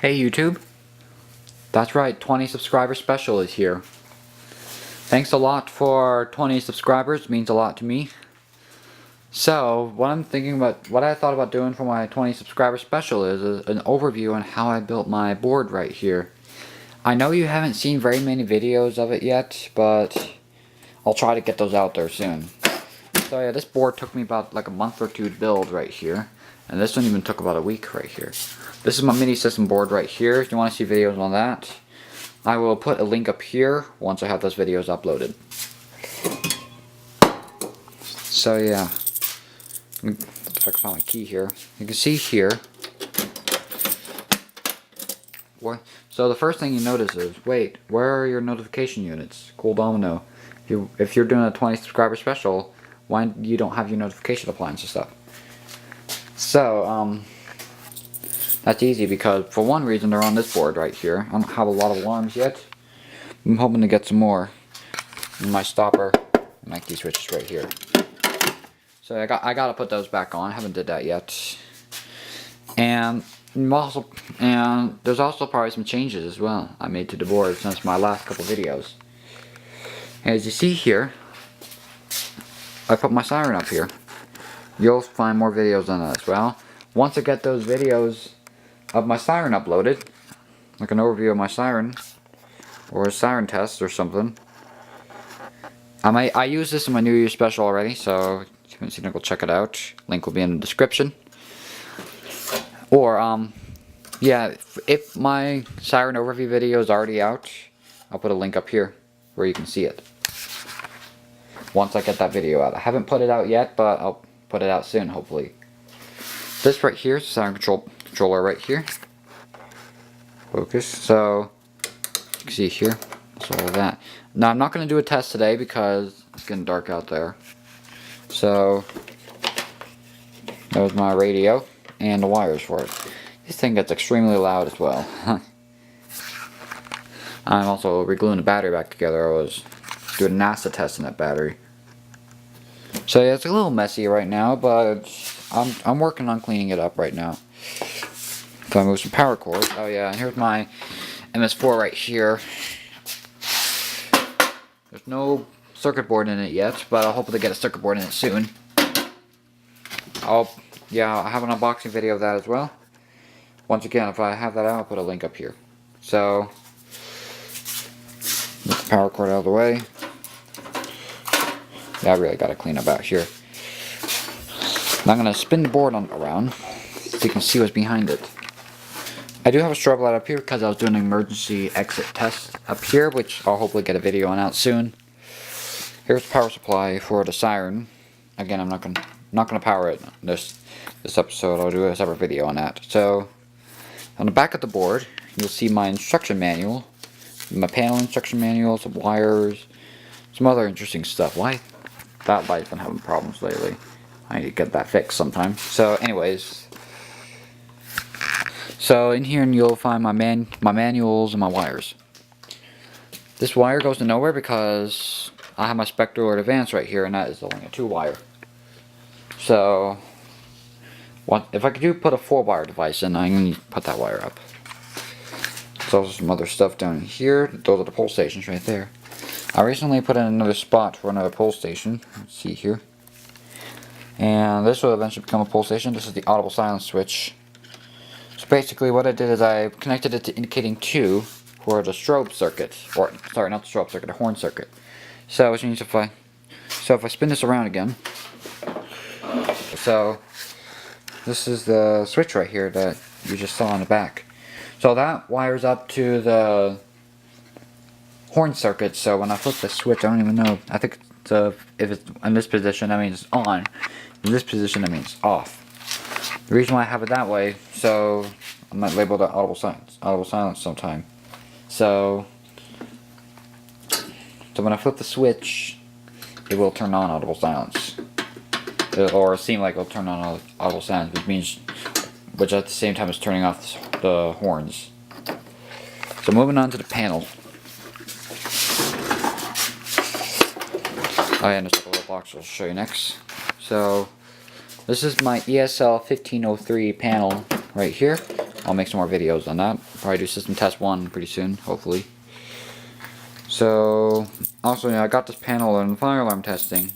Hey YouTube. That's right, 20 subscriber special is here. Thanks a lot for 20 subscribers, it means a lot to me. So, what I thought about doing for my 20 subscriber special is an overview on how I built my board right here. I know you haven't seen very many videos of it yet, but I'll try to get those out there soon. So yeah, this board took me about like a month or two to build right here. And this one even took about a week right here. This is my mini system board right here. If you want to see videos on that, I will put a link up here once I have those videos uploaded. So yeah, if I can find my key here, you can see here. So the first thing you notice is, wait, where are your notification units? cooldomino. If you're doing a 20 subscriber special, why you don't have your notification appliance and stuff? So that's easy because for one reason they're on this board right here. I don't have a lot of alarms yet. I'm hoping to get some more. And my stopper and my key switches right here. So I gotta put those back on. I haven't did that yet. And there's also probably some changes as well I made to the board since my last couple videos. As you see here, I put my siren up here. You'll find more videos on that as well. Once I get those videos of my siren uploaded, like an overview of my siren, or a siren test or something. I use this in my New Year's special already, so if you haven't seen it, go check it out. Link will be in the description. Or yeah, if my siren overview video is already out, I'll put a link up here where you can see it. Once I get that video out. I haven't put it out yet, but I'll put it out soon, hopefully. This right here is the siren controller right here. Focus. So you can see here. That's all of that. Now I'm not going to do a test today because it's getting dark out there. So there's my radio and the wires for it. This thing gets extremely loud as well. I'm also regluing the battery back together. I was doing a NASA test on that battery. So yeah, it's a little messy right now, but I'm working on cleaning it up right now. So I move some power cords. Oh yeah, and here's my MS4 right here. There's no circuit board in it yet, but I'll hopefully get a circuit board in it soon. I'll have an unboxing video of that as well. Once again, if I have that out, I'll put a link up here. So, get the power cord out of the way. Yeah, I really gotta clean up out here. Now I'm gonna spin the board around so you can see what's behind it. I do have a strobe light up here because I was doing an emergency exit test up here, which I'll hopefully get a video on out soon. Here's the power supply for the siren. Again, I'm not gonna power it this episode. I'll do a separate video on that. So on the back of the board, you'll see my instruction manual, my panel instruction manual, some wires, some other interesting stuff. Why that light's been having problems lately. I need to get that fixed sometime. So anyways, so in here you'll find my manuals and my wires. This wire goes to nowhere because I have my Spectral or Advance right here, and that is only a 2-wire. So if I could put a 4-wire device in, I'm going to put that wire up. There's also some other stuff down here. Those are the pole stations right there. I recently put in another spot for another pole station. Let's see here. And this will eventually become a pole station. This is the audible silence switch. So basically what I did is I connected it to indicating 2 for the strobe circuit. Or, sorry, not the strobe circuit, the horn circuit. So which means if I spin this around again. So this is the switch right here that you just saw on the back. So that wires up to the horn circuit, so when I flip the switch, I don't even know. I think if it's in this position, that means it's on. In this position, that means off. The reason why I have it that way, so I might label that audible silence sometime. So when I flip the switch, it will turn on audible silence, or seem like it'll turn on audible silence, which at the same time is turning off the horns. So moving on to the panel. Oh yeah, and there's a little box I'll show you next. So this is my ESL 1503 panel right here. I'll make some more videos on that. Probably do system test 1 pretty soon, hopefully. So, also, I got this panel in fire alarm testing.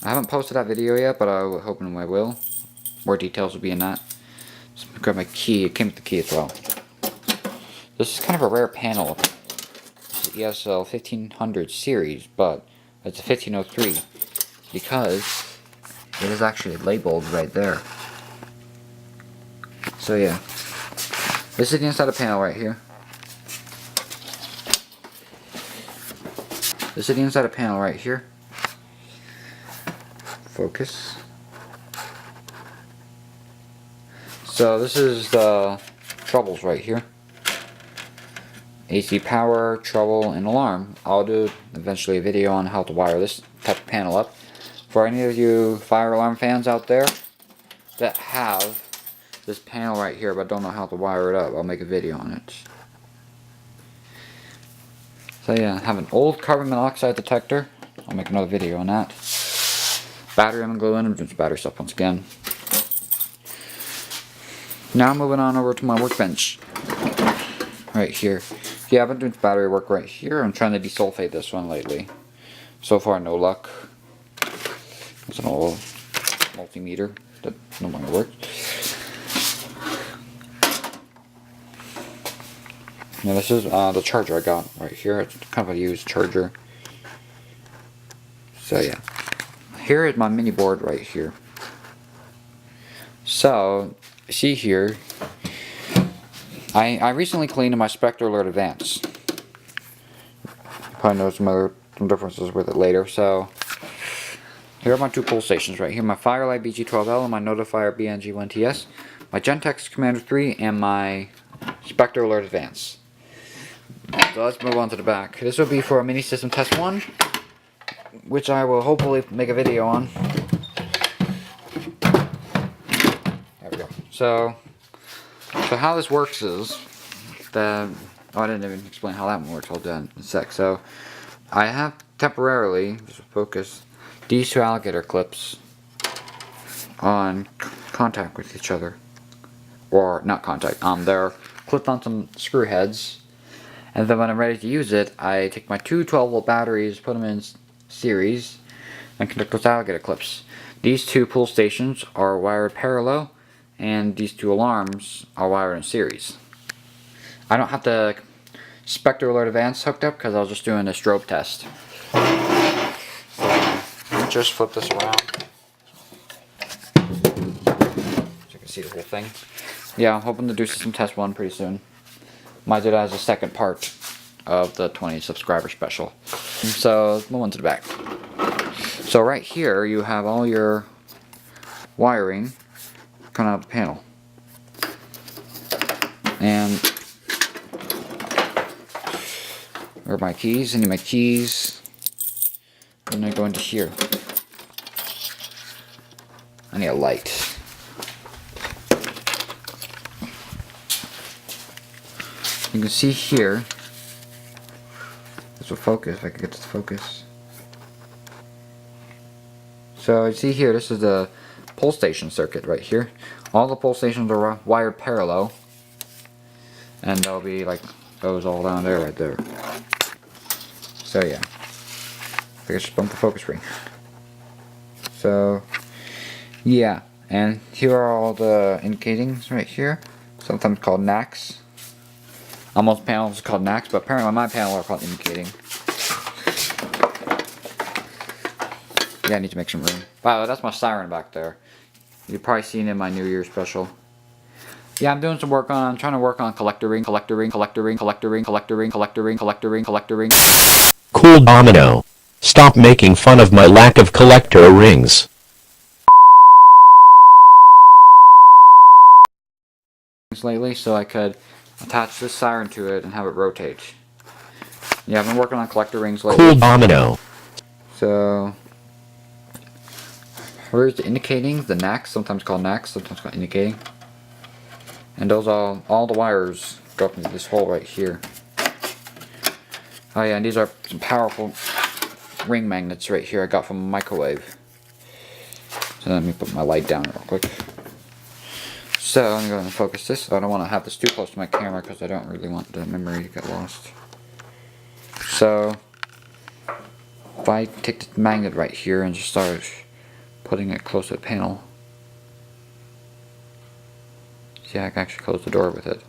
I haven't posted that video yet, but I'm hoping I will. More details will be in that. Just grab my key. It came with the key as well. This is kind of a rare panel. It's the ESL 1500 series, but it's a 1503 because it is actually labeled right there. So yeah, this is the inside of the panel right here. This is the inside of the panel right here. Focus. So this is the troubles right here. AC power, trouble, and alarm. I'll do eventually a video on how to wire this type of panel up. For any of you fire alarm fans out there that have this panel right here but don't know how to wire it up, I'll make a video on it. So yeah, I have an old carbon monoxide detector. I'll make another video on that. Battery I'm glue in, I'm doing some battery stuff once again. Now moving on over to my workbench. Right here. Yeah, I've been doing battery work right here. I'm trying to desulfate this one lately. So far, no luck. It's an old multimeter that no longer works. Now this is the charger I got right here. It's kind of a used charger. So yeah. Here is my mini board right here. So, see here, I recently cleaned my Spectre Alert Advance. You probably notice some differences with it later. So, here are my 2 pull stations right here. My Firelight BG12L and my Notifier BNG1TS. My Gentex Commander 3 and my Spectre Alert Advance. So let's move on to the back. This will be for a mini system test 1, which I will hopefully make a video on. There we go. So how this works is that, I didn't even explain how that one works. I'll do that in a sec. So I have temporarily, just focus, these 2 alligator clips on contact with each other, or not contact. They're clipped on some screw heads, and then when I'm ready to use it, I take my 2 12-volt batteries, put them in series, and connect those alligator clips. These 2 pull stations are wired parallel, and these 2 alarms are wired in series. I don't have the Spectre Alert Advance hooked up because I was just doing a strobe test. So just flip this around so you can see the whole thing. Yeah, I'm hoping to do system test 1 pretty soon. Might do that as a second part of the 20 subscriber special. So let's move on to the back. So right here you have all your wiring coming out of the panel. And where are my keys? I need my keys. And I go into here. I need a light. You can see here, this will focus, if I can get this to focus. So you see here, this is the pull station circuit right here. All the pull stations are wired parallel, and there'll be like those all down there right there. So yeah, I guess just bump the focus ring. So yeah, and here are all the indicatings right here, sometimes called knacks. On most panels it's called knacks, but apparently on my panel are called indicating. Yeah, I need to make some room. Wow, that's my Siren back there. You've probably seen it in my New Year special. Yeah, I'm doing some work on, I'm trying to work on collector ring. Cool Domino. Stop making fun of my lack of collector rings. Lately, so I could attach this Siren to it and have it rotate. Yeah, I've been working on collector rings lately. Cool Domino. So here's the indicating, the knacks, sometimes called knacks, sometimes called indicating. And those all the wires go up into this hole right here. Oh yeah, and these are some powerful ring magnets right here I got from a microwave. So let me put my light down real quick. So I'm going to focus this. I don't want to have this too close to my camera because I don't really want the memory to get lost. So if I take the magnet right here and just start putting it close to the panel, see, I can actually close the door with it.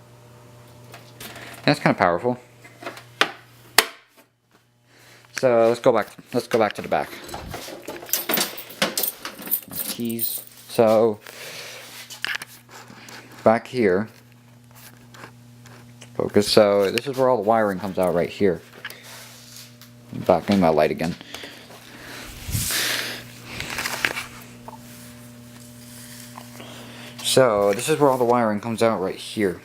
That's kind of powerful. So let's go back. Let's go back to the back. Keys. So back here. Focus. So this is where all the wiring comes out right here. Back in my light again. So this is where all the wiring comes out right here.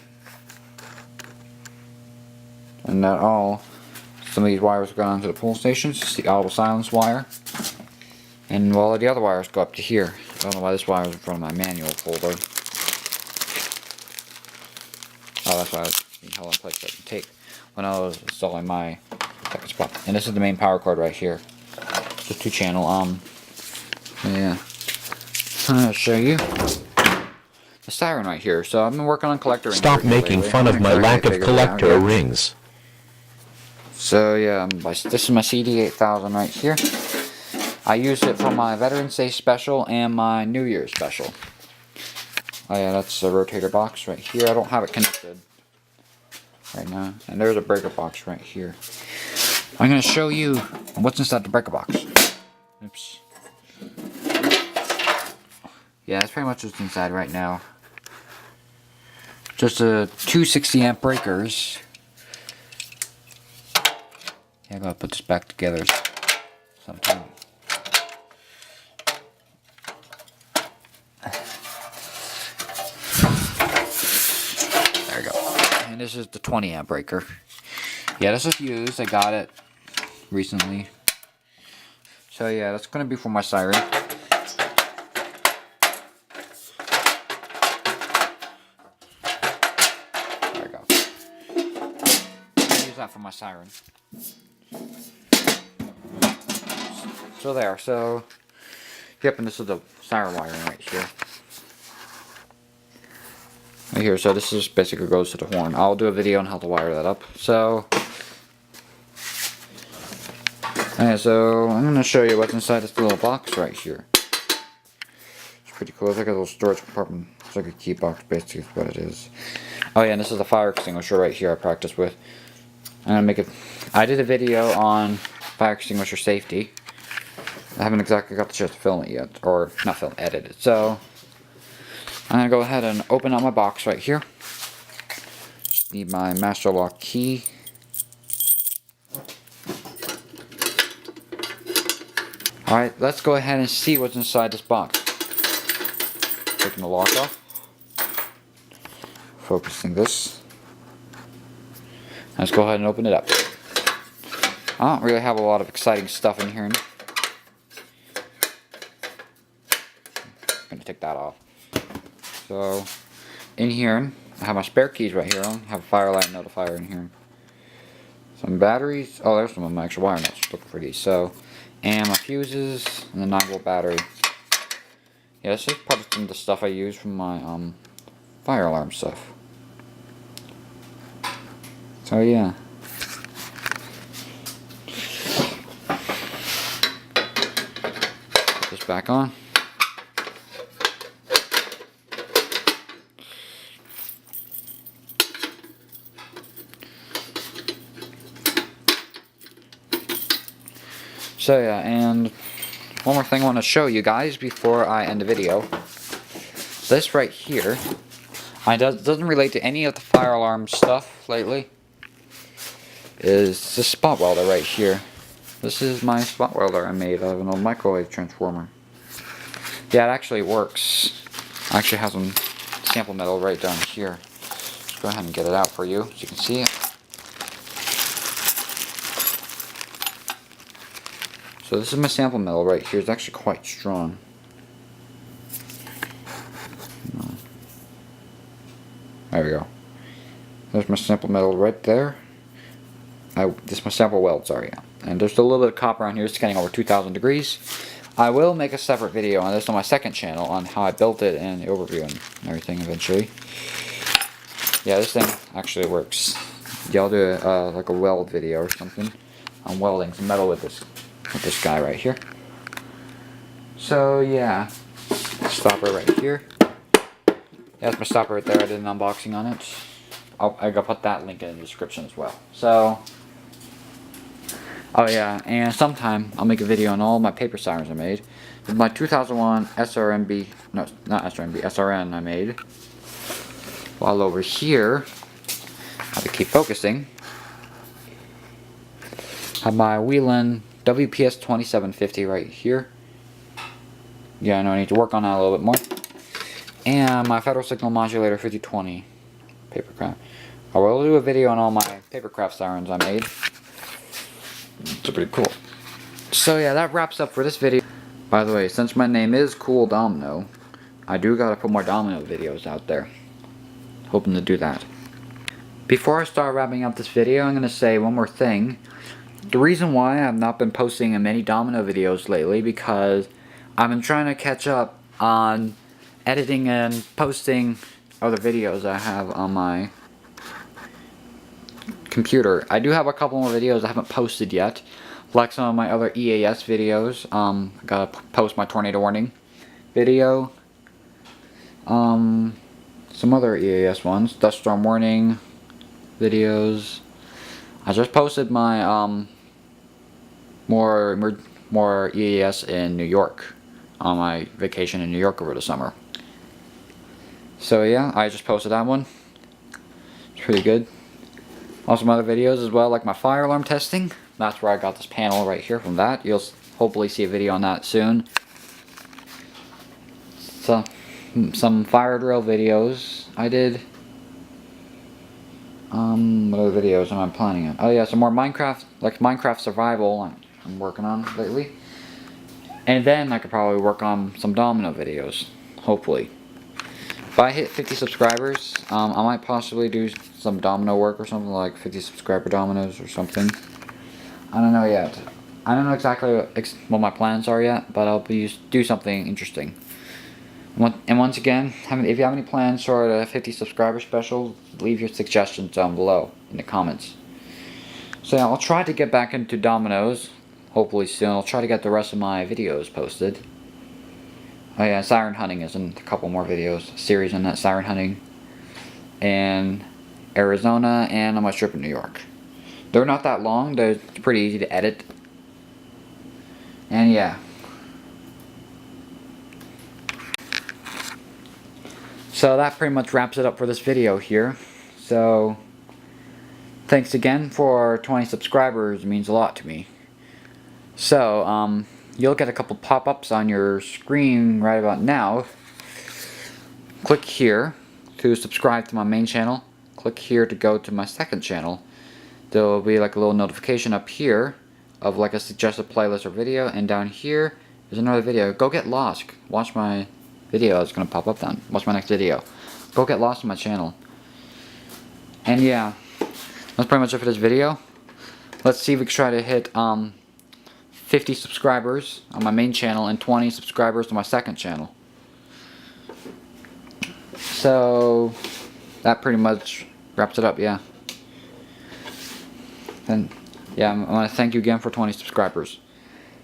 And that all, some of these wires go down to the pull stations. It's the auto silence wire. And all of the other wires go up to here. I don't know why this wire is in front of my manual folder. Oh, that's why I was being held in place by the tape when I was installing my second spot. And this is the main power cord right here. It's a 2-channel. Yeah. I'm gonna show you the Siren right here. So I've been working on collector rings. Stop making fun of my lack of collector rings. So yeah, this is my CD8000 right here. I use it for my Veterans Day special and my New Year's special. Oh yeah, that's a rotator box right here. I don't have it connected right now. And there's a breaker box right here. I'm going to show you what's inside the breaker box. Oops. Yeah, that's pretty much what's inside right now. Just a 260 amp breakers. Yeah, I'm going to put this back together sometime. There we go. And this is the 20 amp breaker. Yeah, this is used. I got it recently. So yeah, that's going to be for my Siren. There we go. Use that for my Siren. So there. So, yep, and this is the Siren wiring right here. Right here, so this is basically goes to the horn. I'll do a video on how to wire that up. So, okay, so I'm going to show you what's inside this little box right here. It's pretty cool. It's like a little storage compartment. It's like a key box, basically is what it is. Oh yeah, and this is the fire extinguisher right here I practice with. I'm going to make it. I did a video on fire extinguisher safety. I haven't exactly got the chance to film it yet, or not film, edit it. So I'm going to go ahead and open up my box right here. Just need my master lock key. Alright, let's go ahead and see what's inside this box. Taking the lock off. Focusing this. Let's go ahead and open it up. I don't really have a lot of exciting stuff in here. I'm going to take that off. So, in here, I have my spare keys right here. I have a firelight notifier in here. Some batteries. Oh, there's some of my extra wire nuts. Looking for these. So, and my fuses and the 9-volt battery. Yeah, this is probably some of the stuff I use from my fire alarm stuff. So yeah. Put this back on. So yeah, and one more thing I want to show you guys before I end the video. This right here, doesn't relate to any of the fire alarm stuff lately, is this spot welder right here. This is my spot welder I made out of an old microwave transformer. Yeah, it actually works. I actually have some sample metal right down here. Let's go ahead and get it out for you so you can see it. So this is my sample metal right here. It's actually quite strong. There we go. There's my sample metal right there. This is my sample weld, sorry. And there's a little bit of copper on here. It's getting over 2,000 degrees. I will make a separate video on this on my second channel on how I built it and the overview and everything eventually. Yeah, this thing actually works. Yeah, I'll do like a weld video or something. I'm welding some metal with this guy right here. So yeah, stopper right here. That's my stopper right there. I did an unboxing on it. I gotta put that link in the description as well. So, oh yeah, and sometime I'll make a video on all my paper sirens I made. With my 2001 SRMB, no, not SRMB, SRN I made. While over here, I have to keep focusing. I have my Wheelin WPS 2750 right here. Yeah, I know I need to work on that a little bit more. And my Federal Signal Modulator 5020 papercraft. I will do a video on all my papercraft sirens I made. It's pretty cool. So yeah, that wraps up for this video. By the way, since my name is cooldomino, I do gotta put more domino videos out there. Hoping to do that. Before I start wrapping up this video, I'm gonna say one more thing. The reason why I've not been posting many domino videos lately because I've been trying to catch up on editing and posting other videos I have on my computer. I do have a couple more videos I haven't posted yet, like some of my other EAS videos. I gotta post my tornado warning video. Some other EAS ones, dust storm warning videos. I just posted my more EAS in New York on my vacation in New York over the summer. So yeah, I just posted that one. It's pretty good. Also some other videos as well, like my fire alarm testing. That's where I got this panel right here from that. You'll hopefully see a video on that soon. So, some fire drill videos I did. What other videos am I planning on? Oh yeah, some more Minecraft, like Minecraft survival I'm working on lately. And then I could probably work on some domino videos, hopefully. If I hit 50 subscribers, I might possibly do some domino work or something, like 50 subscriber dominoes or something. I don't know yet. I don't know exactly what my plans are yet, but I'll do something interesting. And once again, if you have any plans for the 50 subscriber special, leave your suggestions down below in the comments. So yeah, I'll try to get back into dominoes, hopefully soon. I'll try to get the rest of my videos posted. Oh yeah, siren hunting is in a couple more videos. A series on that siren hunting. And Arizona and on my trip in New York. They're not that long, they're pretty easy to edit. And yeah. So that pretty much wraps it up for this video here. So thanks again for 20 subscribers, it means a lot to me. So you'll get a couple pop-ups on your screen right about now. Click here to subscribe to my main channel. Click here to go to my second channel. There will be like a little notification up here of like a suggested playlist or video, and down here is another video. Go get lost. Watch my video. It's gonna pop up then. Watch my next video. Go get lost on my channel. And yeah, that's pretty much it for this video. Let's see if we can try to hit 50 subscribers on my main channel and 20 subscribers on my second channel. So that pretty much wraps it up, yeah. And yeah, I want to thank you again for 20 subscribers.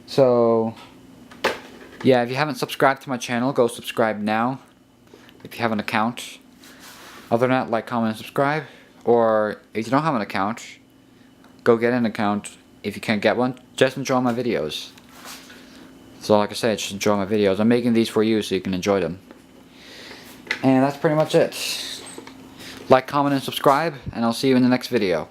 So yeah, if you haven't subscribed to my channel, go subscribe now if you have an account. Other than that, like, comment, and subscribe. Or if you don't have an account, go get an account. If you can't get one, just enjoy my videos. So like I said, just enjoy my videos. I'm making these for you so you can enjoy them. And that's pretty much it. Like, comment, and subscribe, and I'll see you in the next video.